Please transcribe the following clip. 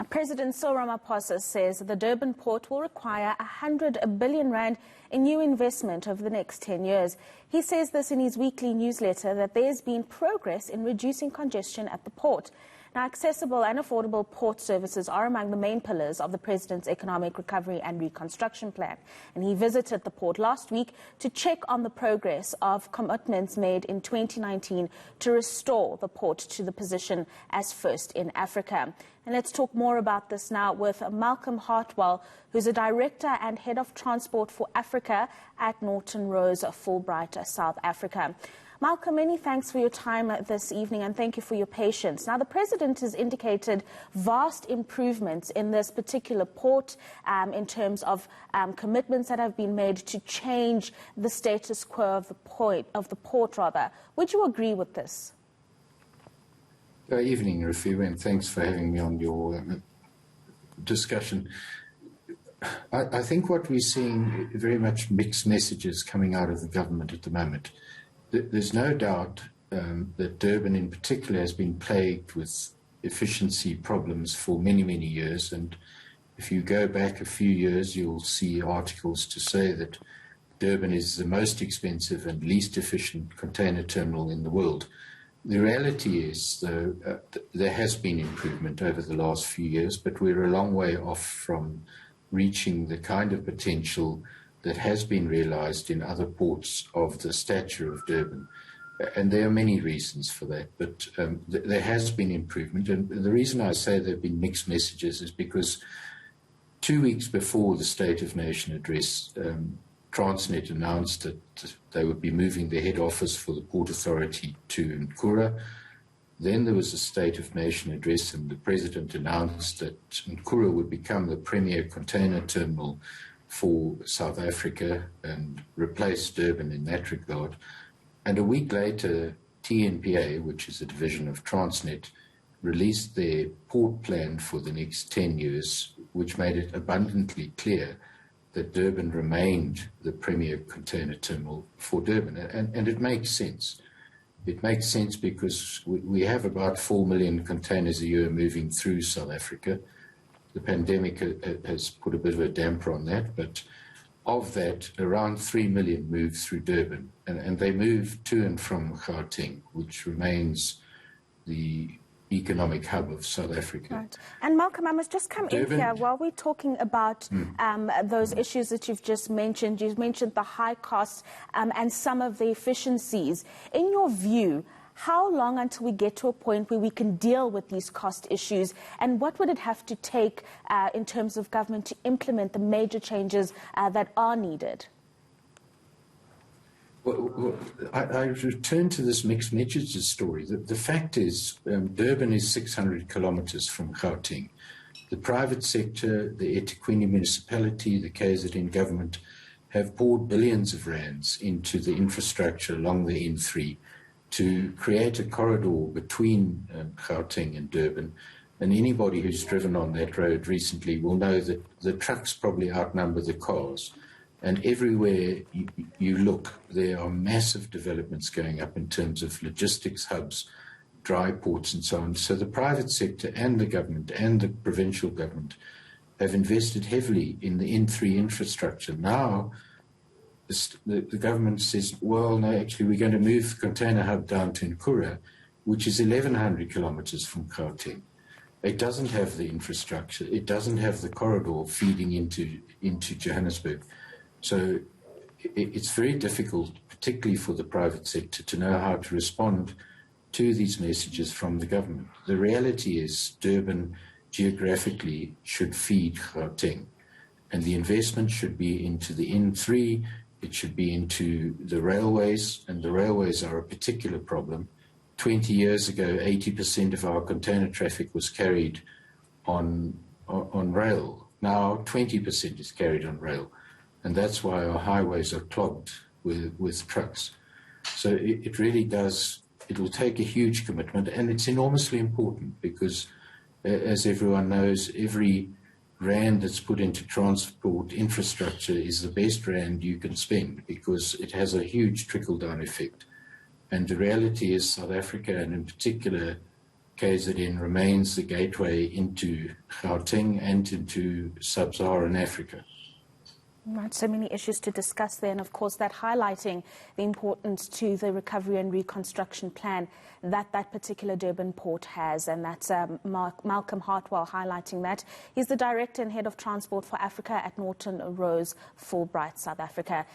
President Cyril Ramaphosa says the Durban Port will require 100 billion rand in new investment over the next 10 years. He says this in his weekly newsletter that there's been progress in reducing congestion at the port. Now, accessible and affordable port services are among the main pillars of the President's Economic Recovery and Reconstruction Plan. And he visited the port last week to check on the progress of commitments made in 2019 to restore the port to the position as first in Africa. And let's talk more about this now with Malcolm Hartwell, who's a Director and Head of Transport for Africa at Norton Fulbright, South Africa. Malcolm, many thanks for your time this evening and thank you for your patience. Now, the President has indicated vast improvements in this particular port in terms of commitments that have been made to change the status quo of the port. Would you agree with this? Good evening, Rofhiwa, and thanks for having me on your discussion. I think what we're seeing very much mixed messages coming out of the government at the moment. There's no doubt that Durban in particular has been plagued with efficiency problems for many, many years. And if you go back a few years, you'll see articles to say that Durban is the most expensive and least efficient container terminal in the world. The reality is, though, there has been improvement over the last few years, but we're a long way off from reaching the kind of potential that has been realized in other ports of the stature of Durban. And there are many reasons for that, but there has been improvement. And the reason I say there have been mixed messages is because 2 weeks before the State of Nation address, Transnet announced that they would be moving their head office for the Port Authority to eNCA. Then there was a State of Nation address, and the President announced that eNCA would become the premier container terminal for South Africa and replace Durban in that regard. And a week later, TNPA, which is a division of Transnet, released their port plan for the next 10 years, which made it abundantly clear that Durban remained the premier container terminal for Durban. And it makes sense. It makes sense because we have about 4 million containers a year moving through South Africa. The pandemic has put a bit of a damper on that, but of that, around 3 million move through Durban, and they move to and from Gauteng, which remains the economic hub of South Africa. Right. And Malcolm, I must just come in here while we're talking about those issues that you've just mentioned. You've mentioned the high costs and some of the efficiencies. In your view, how long until we get to a point where we can deal with these cost issues, and what would it have to take in terms of government to implement the major changes that are needed? Well, I return to this mixed messages story. The fact is, Durban is 600 kilometers from Gauteng. The private sector, the eThekwini municipality, the KZN government have poured billions of rands into the infrastructure along the N3 to create a corridor between Gauteng and Durban. And anybody who's driven on that road recently will know that the trucks probably outnumber the cars. And everywhere you look, there are massive developments going up in terms of logistics hubs, dry ports and so on. So the private sector and the government and the provincial government have invested heavily in the N3 infrastructure. Now, the government says, well, no, actually, we're going to move the container hub down to eNCA, which is 1,100 kilometers from Gauteng. It doesn't have the infrastructure. It doesn't have the corridor feeding into Johannesburg. So it's very difficult, particularly for the private sector, to know how to respond to these messages from the government. The reality is Durban geographically should feed Gauteng, and the investment should be into the N3. It should be into the railways, and the railways are a particular problem. 20 years ago, 80% of our container traffic was carried on rail. Now 20% is carried on rail, and that's why our highways are clogged with trucks. So it really does, it will take a huge commitment, and it's enormously important because, as everyone knows, every rand that's put into transport infrastructure is the best rand you can spend because it has a huge trickle-down effect. And the reality is South Africa, and in particular KZN remains the gateway into Gauteng and into sub-Saharan Africa. Right, so many issues to discuss there, and of course that highlighting the importance to the recovery and reconstruction plan that particular Durban port has, and that's Malcolm Hartwell highlighting that. He's the Director and Head of Transport for Africa at Norton Fulbright, South Africa.